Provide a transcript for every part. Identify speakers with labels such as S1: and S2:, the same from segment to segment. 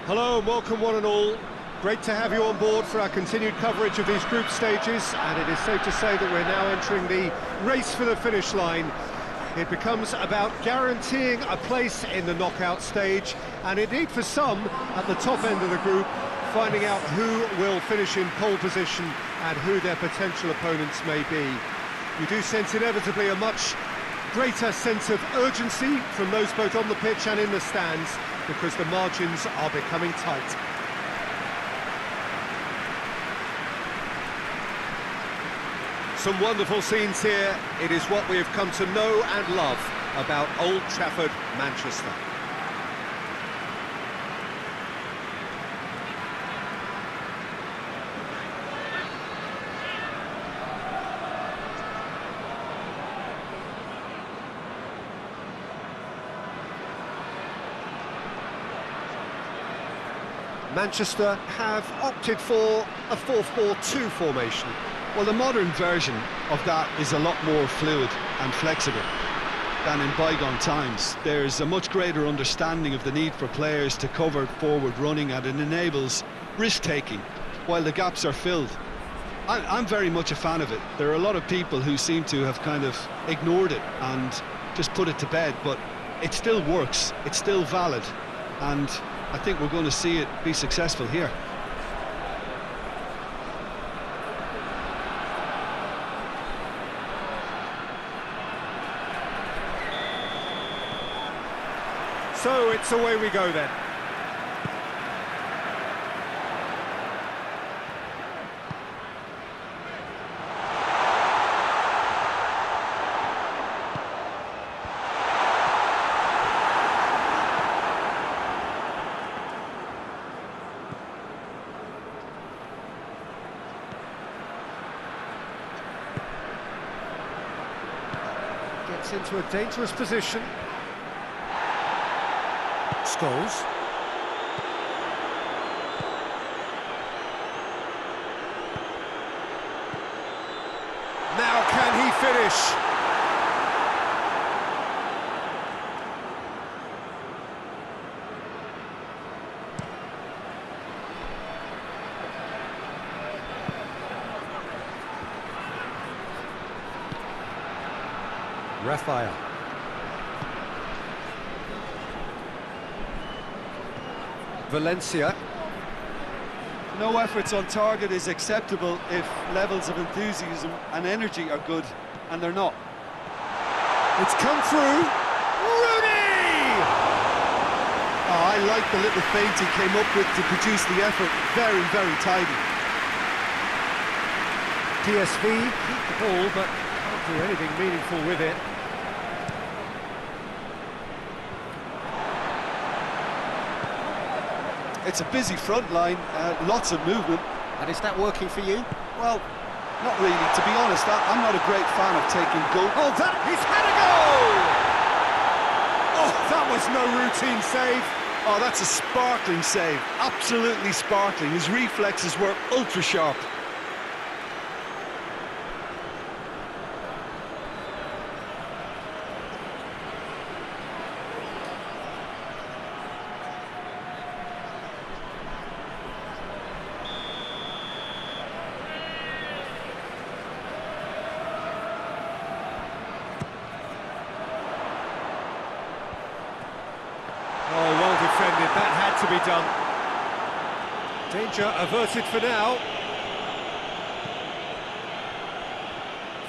S1: Hello and welcome one and all. Great to have you on board for our continued coverage of these group stages, and it is safe to say that we're now entering the race for the finish line. It becomes about guaranteeing a place in the knockout stage, and indeed for some, at the top end of the group, finding out who will finish in pole position and who their potential opponents may be. You do sense inevitably a much greater sense of urgency from those both on the pitch and in the stands, because the margins are becoming tight. Some wonderful scenes here. It is what we have come to know and love about Old Trafford, Manchester. Manchester have opted for a 4-4-2 formation.
S2: Well, the modern version of that is a lot more fluid and flexible than in bygone times. There's a much greater understanding of the need for players to cover forward running, and it enables risk-taking while the gaps are filled. I'm very much a fan of it. There are a lot of people who seem to have kind of ignored it and just put it to bed, but it still works, it's still valid, and I think we're going to see it be successful here.
S1: So it's away we go then. Gets into a dangerous position. Scholes. Now can he finish? Raphael. Valencia.
S2: No efforts on target is acceptable if levels of enthusiasm and energy are good, and they're not.
S1: It's come through. Rooney!
S2: Oh, I like the little feint he came up with to produce the effort. Very, very tidy.
S1: PSV keep the ball, but can't do anything meaningful with it.
S2: It's a busy front line, lots of movement.
S1: And is that working for you?
S2: Well, not really. To be honest, I'm not a great fan of taking goal.
S1: Oh, he's had a goal! Oh, that was no routine save.
S2: Oh, that's a sparkling save. Absolutely sparkling. His reflexes were ultra sharp.
S1: Oh, well defended, that had to be done. Danger averted for now.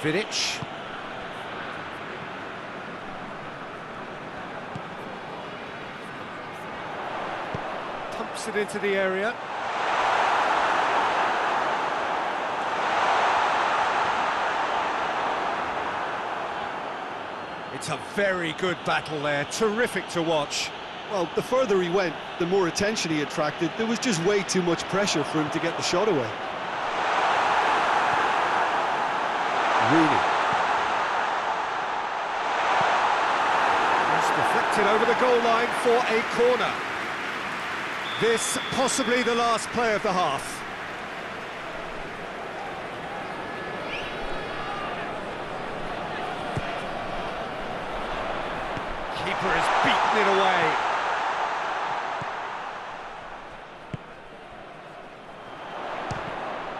S1: Vidic. Pumps it into the area. It's a very good battle there, terrific to watch.
S2: Well, the further he went, the more attention he attracted. There was just way too much pressure for him to get the shot away.
S1: Rooney. It's deflected over the goal line for a corner. This possibly the last play of the half. Keeper has beaten it away.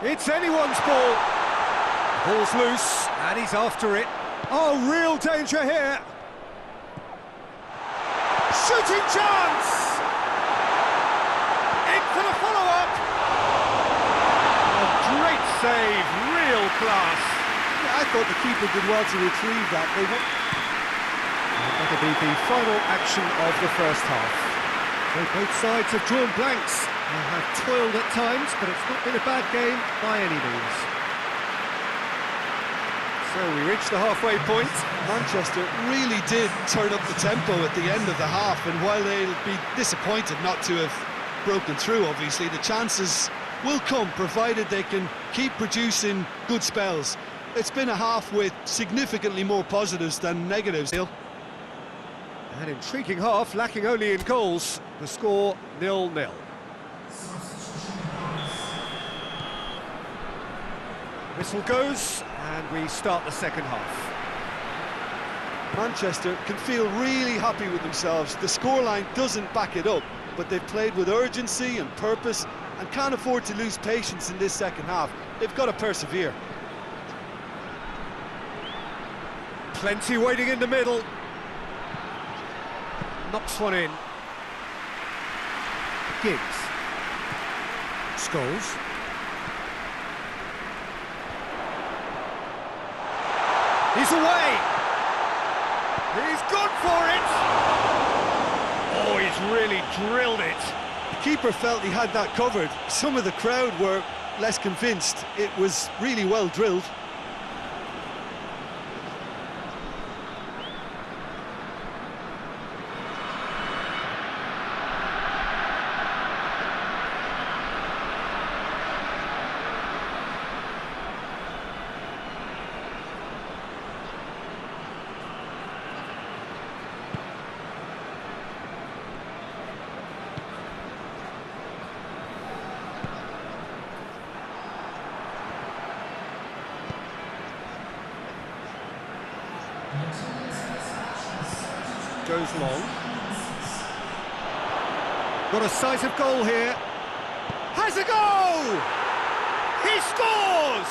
S1: It's anyone's ball. Ball's loose, and he's after it. Oh, real danger here. Shooting chance! In for the follow-up. A great save, real class.
S2: Yeah, I thought the keeper did well to retrieve that.
S1: That'll be the final action of the first half. So both sides have drawn blanks. They have toiled at times, but it's not been a bad game by any means. So we reach the halfway point.
S2: Manchester really did turn up the tempo at the end of the half, and while they'll be disappointed not to have broken through, obviously, the chances will come, provided they can keep producing good spells. It's been a half with significantly more positives than negatives.
S1: An intriguing half, lacking only in goals. The score 0-0. Whistle goes, and we start the second half.
S2: Manchester can feel really happy with themselves. The scoreline doesn't back it up, but they've played with urgency and purpose and can't afford to lose patience in this second half. They've got to persevere.
S1: Plenty waiting in the middle. Knocks one in. Giggs. Scholes. He's away! He's gone for it! Oh, he's really drilled it.
S2: The keeper felt he had that covered. Some of the crowd were less convinced. It was really well drilled.
S1: Goes long. Got a sight of goal here. Has a goal! He scores!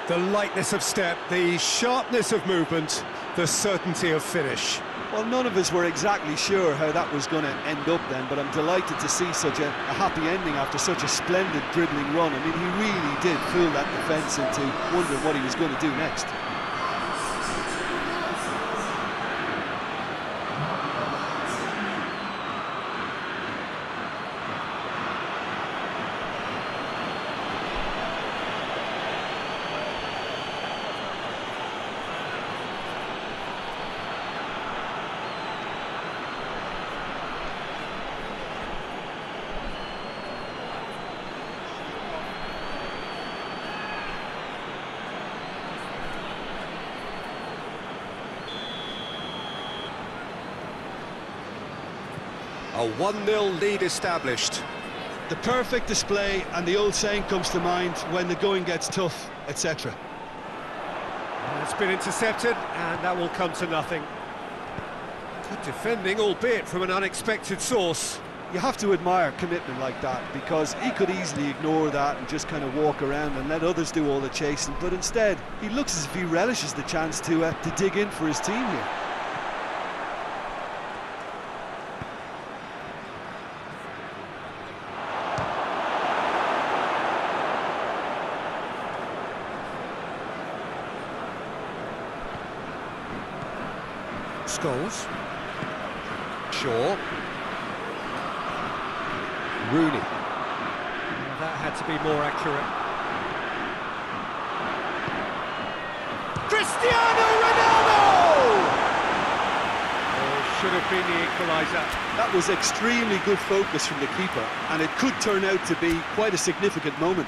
S1: The lightness of step, the sharpness of movement, the certainty of finish.
S2: Well, none of us were exactly sure how that was going to end up then, but I'm delighted to see such a happy ending after such a splendid dribbling run. I mean, he really did fool that defence into wondering what he was going to do next.
S1: A 1-0 lead established.
S2: The perfect display, and the old saying comes to mind, when the going gets tough, etc.
S1: It's been intercepted, and that will come to nothing. Good defending, albeit from an unexpected source.
S2: You have to admire commitment like that, because he could easily ignore that and just kind of walk around and let others do all the chasing, but instead he looks as if he relishes the chance to dig in for his team here.
S1: Scholes. Shaw. Rooney. That had to be more accurate. Cristiano Ronaldo! Oh, should have been the equaliser.
S2: That was extremely good focus from the keeper, and it could turn out to be quite a significant moment.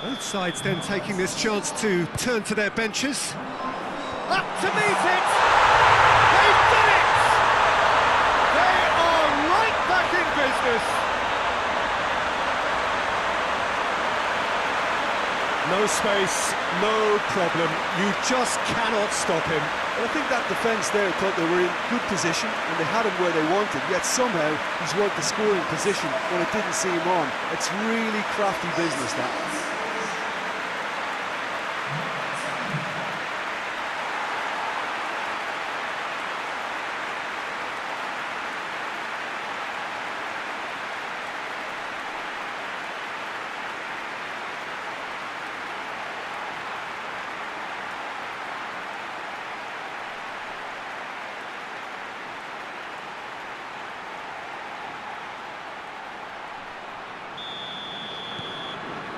S1: Both sides then taking this chance to turn to their benches. Up to meet it! They've done it! They are right back in business! No space, no problem. You just cannot stop him.
S2: Well, I think that defence there thought they were in good position and they had him where they wanted, yet somehow he's worked the scoring position when it didn't see him on. It's really crafty business, that.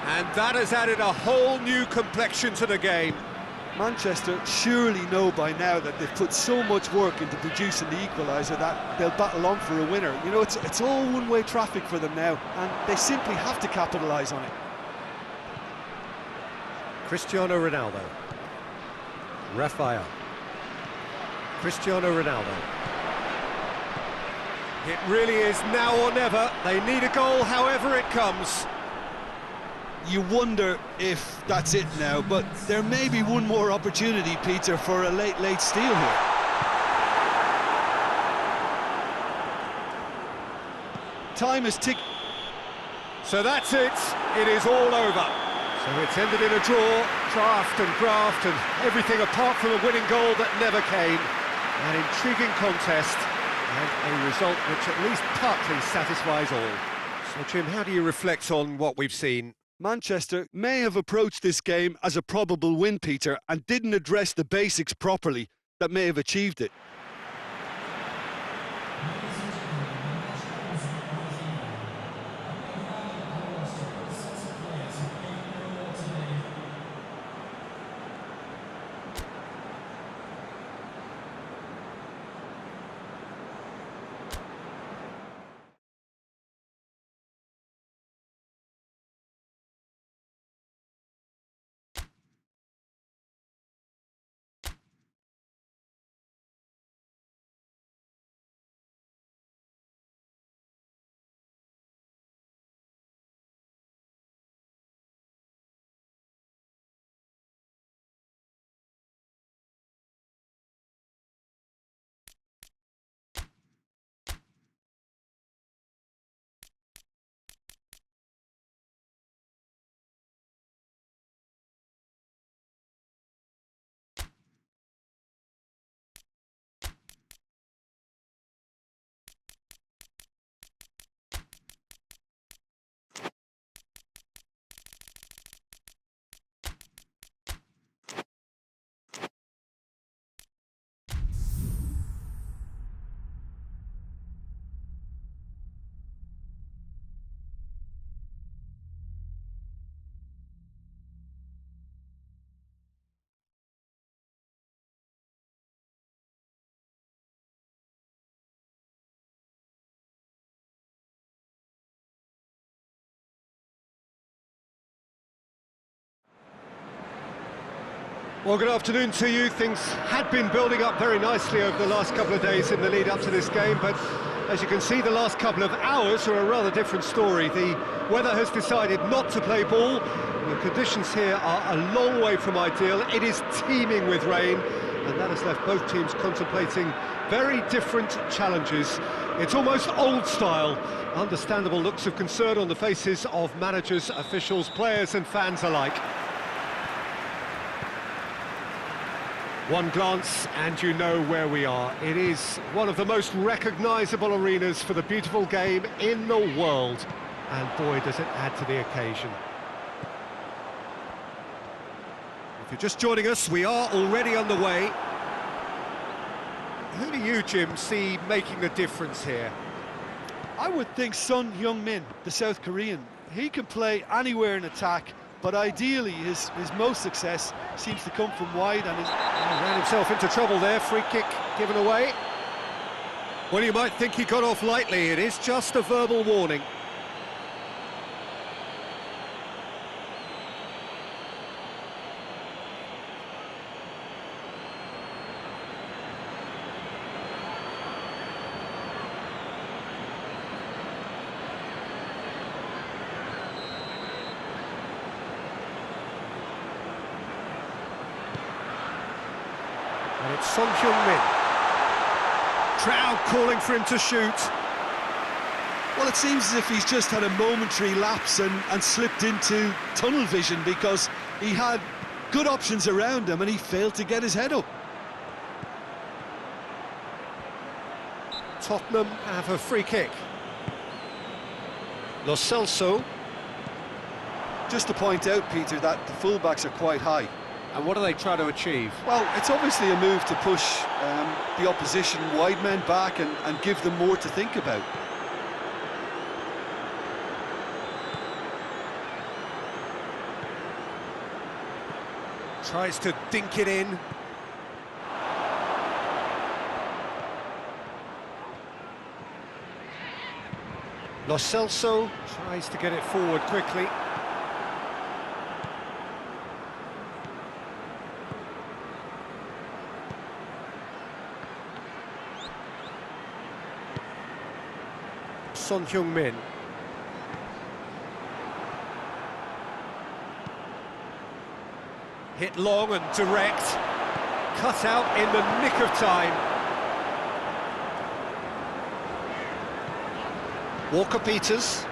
S1: And that has added a whole new complexion to the game.
S2: Manchester surely know by now that they've put so much work into producing the equaliser that they'll battle on for a winner. You know, it's all one-way traffic for them now, and they simply have to capitalise on it.
S1: Cristiano Ronaldo. Rafael. Cristiano Ronaldo. It really is now or never. They need a goal however it comes.
S2: You wonder if that's it now, but there may be one more opportunity, Peter, for a late steal here. Time is ticking.
S1: So that's it. It is all over. So it's ended in a draw, draft and graft and everything apart from a winning goal that never came. An intriguing contest and a result which at least partly satisfies all. So Jim, how do you reflect on what we've seen?
S2: Manchester may have approached this game as a probable win, Peter, and didn't address the basics properly that may have achieved it.
S1: Well, good afternoon to you. Things had been building up very nicely over the last couple of days in the lead up to this game, but as you can see, the last couple of hours are a rather different story. The weather has decided not to play ball. The conditions here are a long way from ideal. It is teeming with rain, and that has left both teams contemplating very different challenges. It's almost old style. Understandable looks of concern on the faces of managers, officials, players and fans alike. One glance and you know where we are. It is one of the most recognisable arenas for the beautiful game in the world. And boy, does it add to the occasion. If you're just joining us, we are already underway. Who do you, Jim, see making the difference here?
S2: I would think Son Heung-min, the South Korean. He can play anywhere in attack, but ideally his most success seems to come from wide, and he
S1: ran himself into trouble there. Free kick given away. Well, you might think he got off lightly. It is just a verbal warning. And it's Son Heung-min. Crowd calling for him to shoot.
S2: Well, it seems as if he's just had a momentary lapse and slipped into tunnel vision, because he had good options around him and he failed to get his head up.
S1: Tottenham have a free kick. Lo Celso.
S2: Just to point out, Peter, that the fullbacks are quite high.
S1: And what do they try to achieve?
S2: Well, it's obviously a move to push the opposition wide men back and give them more to think about.
S1: Tries to dink it in. Lo Celso tries to get it forward quickly. Son Heung-min. Hit long and direct. Cut out in the nick of time. Walker-Peters.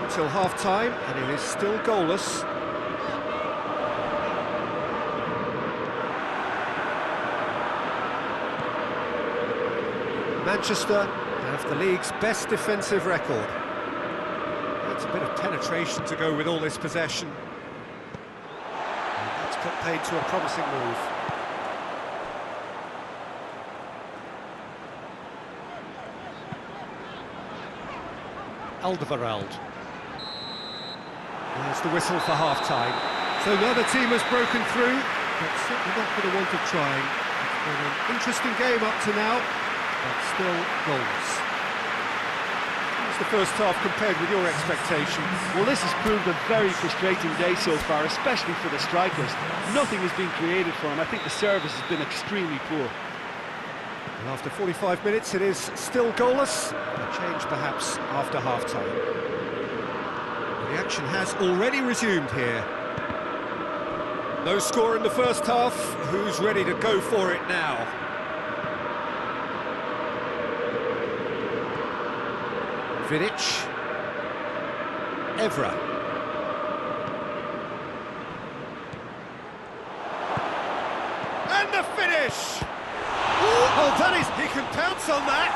S1: Until half-time, and it is still goalless. Manchester have the league's best defensive record. That's a bit of penetration to go with all this possession. And that's put paid to a promising move. Alderweireld. There's the whistle for half-time. So neither team has broken through, but certainly not for the want of trying. It's been an interesting game up to now, but still goalless. How's the first half compared with your expectations?
S3: Well, this has proved a very frustrating day so far, especially for the strikers. Nothing has been created for them. I think the service has been extremely poor.
S1: And after 45 minutes, it is still goalless. A change perhaps after half-time. The action has already resumed here. No score in the first half. Who's ready to go for it now? Vidic. Evra. And the finish! Oh, that is... He can pounce on that!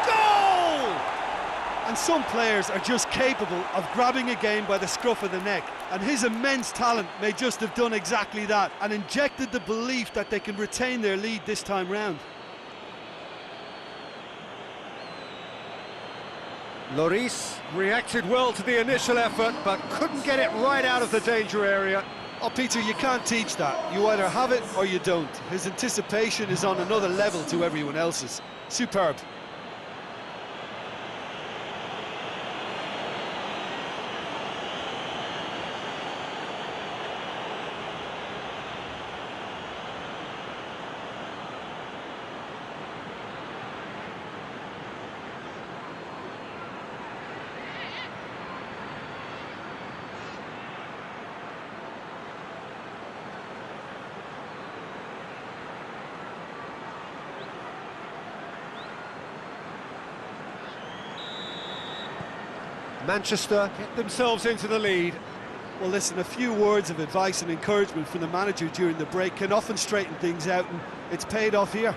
S1: Goal!
S2: And some players are just capable of grabbing a game by the scruff of the neck, and his immense talent may just have done exactly that and injected the belief that they can retain their lead this time round.
S1: Lloris reacted well to the initial effort, but couldn't get it right out of the danger area.
S2: Oh, Peter, you can't teach that. You either have it or you don't. His anticipation is on another level to everyone else's. Superb.
S1: Manchester get themselves into the lead.
S2: Well, listen, a few words of advice and encouragement from the manager during the break can often straighten things out, and it's paid off here.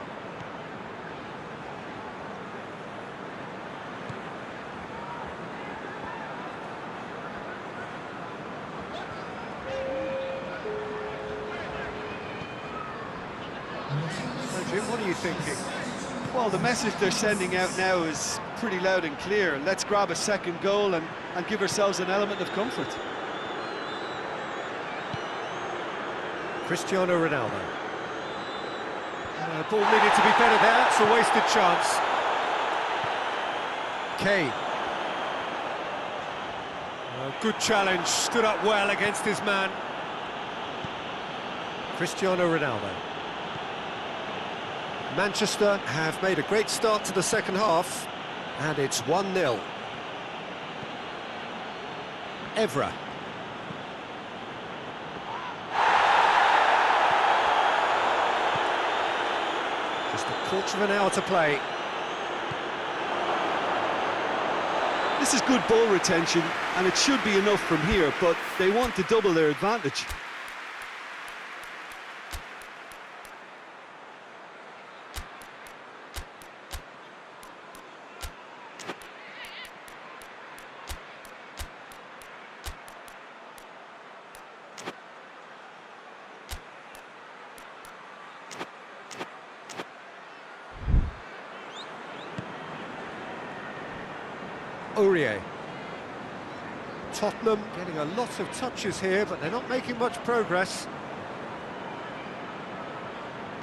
S1: So, Jim, what are you thinking?
S2: Well, the message they're sending out now is pretty loud and clear. Let's grab a second goal and give ourselves an element of comfort.
S1: Cristiano Ronaldo. The ball needed to be better there. It's a wasted chance. Kane. Good challenge. Stood up well against his man. Cristiano Ronaldo. Manchester have made a great start to the second half, and it's 1-0. Evra. Just a quarter of an hour to play.
S2: This is good ball retention, and it should be enough from here, but they want to double their advantage.
S1: Aurier. Tottenham getting a lot of touches here, but they're not making much progress.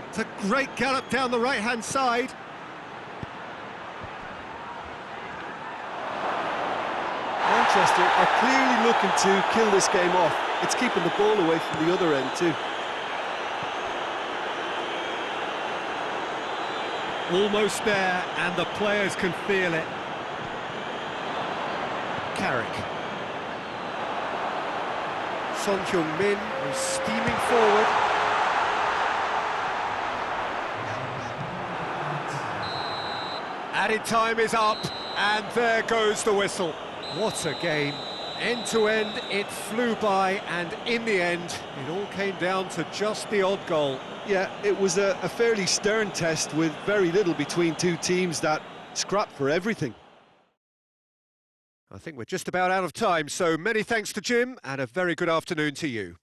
S1: It's a great gallop down the right-hand side.
S2: Manchester are clearly looking to kill this game off. It's keeping the ball away from the other end too.
S1: Almost there, and the players can feel it. Carrick. Son Heung-min is steaming forward. Added time is up, and there goes the whistle. What a game. End to end, it flew by, and in the end, it all came down to just the odd goal.
S2: Yeah, it was a fairly stern test with very little between two teams that scrapped for everything.
S1: I think we're just about out of time, so many thanks to Jim, and a very good afternoon to you.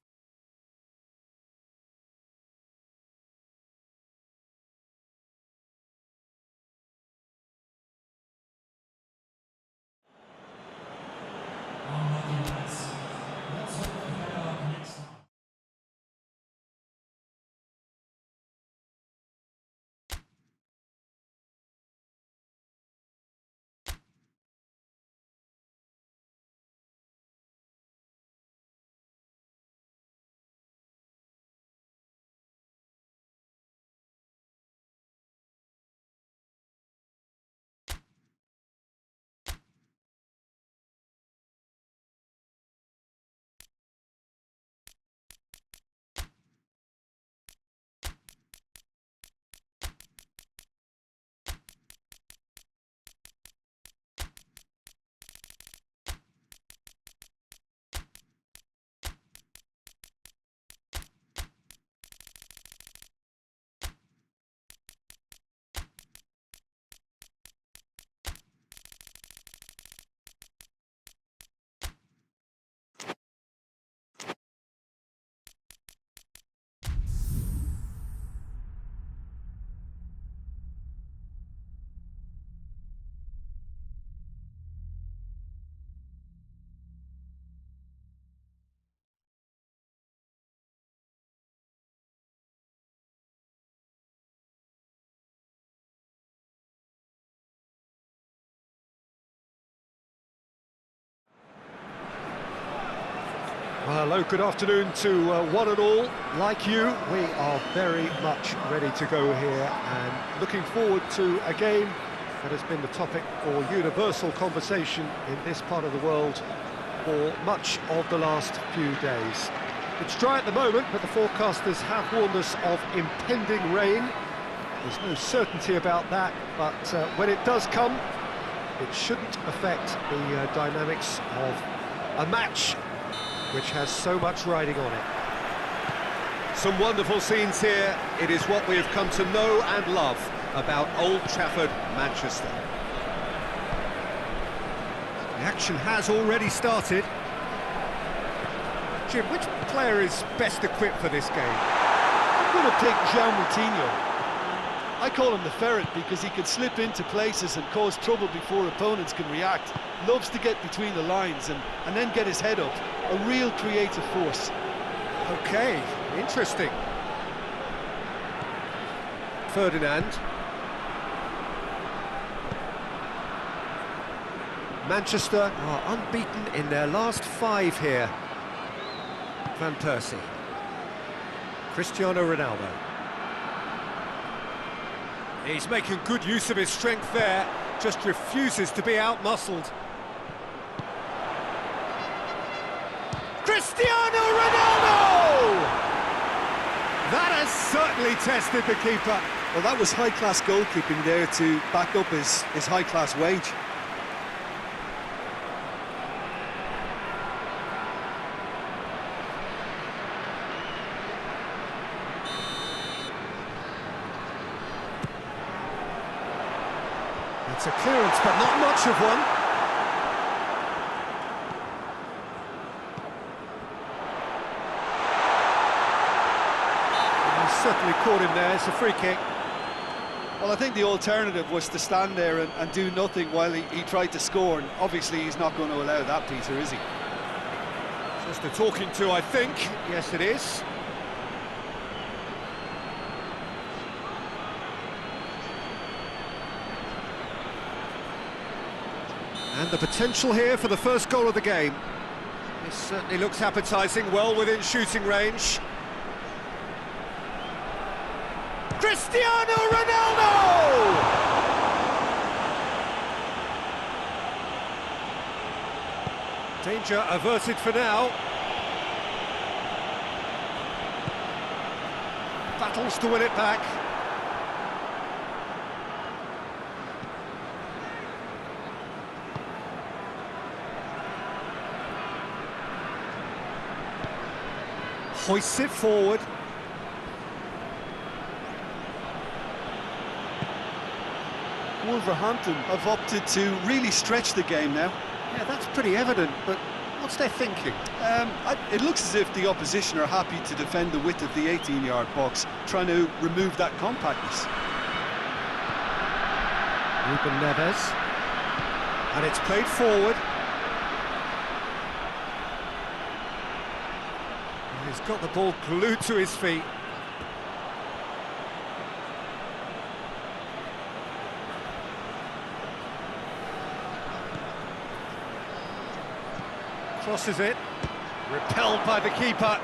S1: Well, hello, good afternoon to one and all. Like you, we are very much ready to go here and looking forward to a game that has been the topic for universal conversation in this part of the world for much of the last few days. It's dry at the moment, but the forecasters have warned us of impending rain. There's no certainty about that, but when it does come, it shouldn't affect the dynamics of a match which has so much riding on it. Some wonderful scenes here. It is what we have come to know and love about Old Trafford, Manchester. The action has already started. Jim, which player is best equipped for this game?
S2: I'm going to pick João Moutinho. I call him the ferret because he can slip into places and cause trouble before opponents can react. Loves to get between the lines and then get his head up. A real creative force.
S1: Okay, interesting. Ferdinand. Manchester are unbeaten in their last 5 here. Van Persie. Cristiano Ronaldo. He's making good use of his strength there, just refuses to be out-muscled. Cristiano Ronaldo! That has certainly tested the keeper.
S2: Well, that was high-class goalkeeping there to back up his high-class wage.
S1: It's a clearance, but not much of one. He's certainly caught him there. It's a free kick.
S2: Well, I think the alternative was to stand there and do nothing while he tried to score, and obviously he's not going to allow that, Peter, is he?
S1: Just a talking to, I think. Yes, it is. And the potential here for the first goal of the game. This certainly looks appetising, well within shooting range. Cristiano Ronaldo! Danger averted for now. Battles to win it back. Hoists it forward.
S2: Wolverhampton have opted to really stretch the game now.
S1: Yeah, that's pretty evident, but what's their thinking?
S2: It looks as if the opposition are happy to defend the width of the 18-yard box, trying to remove that compactness.
S1: Ruben Neves. And it's played forward. He's got the ball glued to his feet. Crosses it. Repelled by the keeper.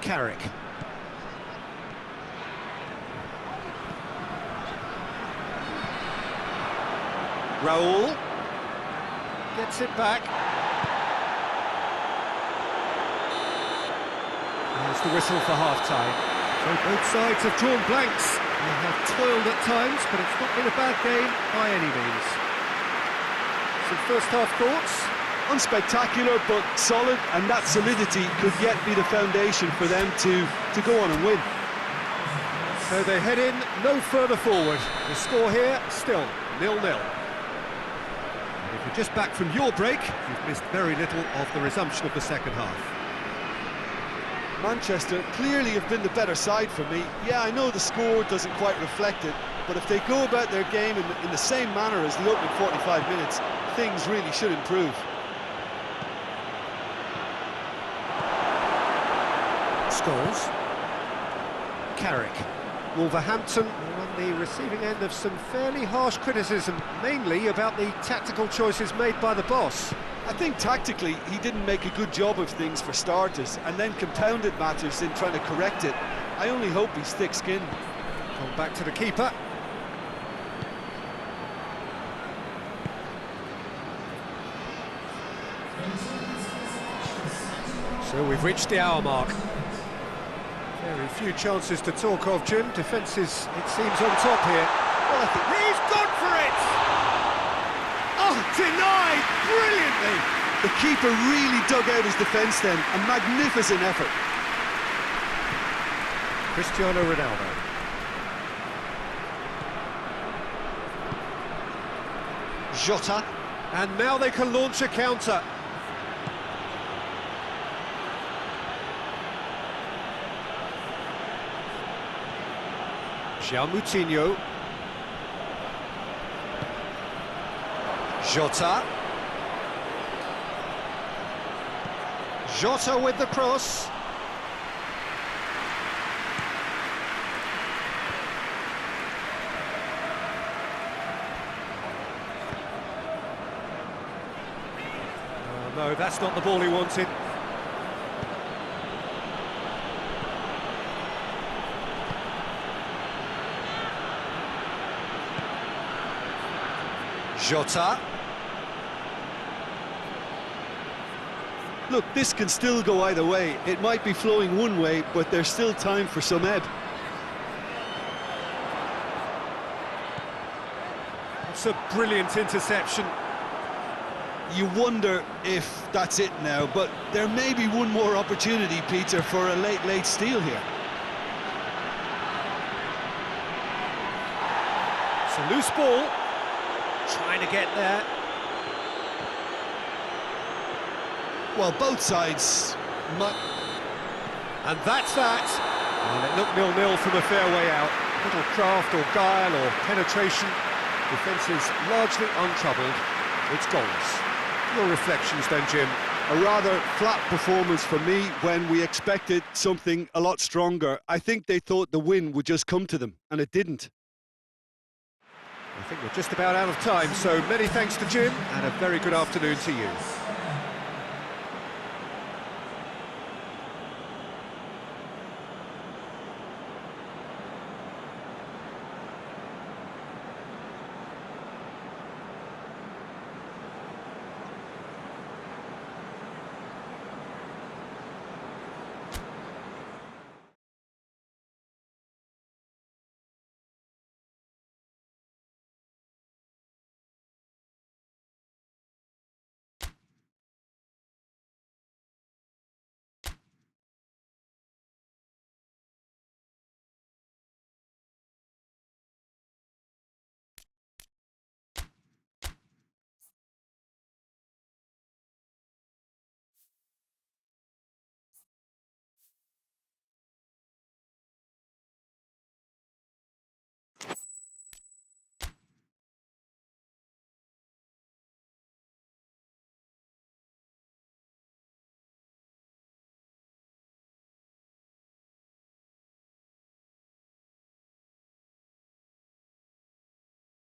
S1: Carrick. Raul. Gets it back. There's the whistle for half-time. So both sides have drawn blanks. They have toiled at times, but it's not been a bad game by any means. Some first-half thoughts?
S2: Unspectacular, but solid, and that solidity could yet be the foundation for them to go on and win.
S1: So they head in no further forward. The score here, still 0-0. And if you're just back from your break, you've missed very little of the resumption of the second half.
S2: Manchester clearly have been the better side for me. Yeah, I know the score doesn't quite reflect it, but if they go about their game in the same manner as the opening 45 minutes, things really should improve.
S1: Scholes. Carrick. Wolverhampton are on the receiving end of some fairly harsh criticism, mainly about the tactical choices made by the boss.
S2: I think tactically he didn't make a good job of things for starters, and then compounded matters in trying to correct it. I only hope he's thick-skinned.
S1: Come back to the keeper. So we've reached the hour mark. Very few chances to talk of, Jim. Defence is, it seems, on top here. Well, I think he's gone for it! Oh, denied brilliantly!
S2: The keeper really dug out his defence then. A magnificent effort.
S1: Cristiano Ronaldo. Jota. And now they can launch a counter. Moutinho. Jota. Jota with the cross. Oh, no, that's not the ball he wanted. Jota.
S2: Look, this can still go either way. It might be flowing one way, but there's still time for some ebb.
S1: It's a brilliant interception.
S2: You wonder if that's it now, but there may be one more opportunity, Peter, for a late steal here.
S1: It's a loose ball. Trying to get there.
S2: Well, both sides might...
S1: And that's that. Well, it looked 0-0 from a fair way out. Little craft or guile or penetration. Defence is largely untroubled. It's goals. Your reflections then, Jim?
S2: A rather flat performance for me when we expected something a lot stronger. I think they thought the win would just come to them, and it didn't.
S1: I think we're just about out of time, so many thanks to Jim, and a very good afternoon to you.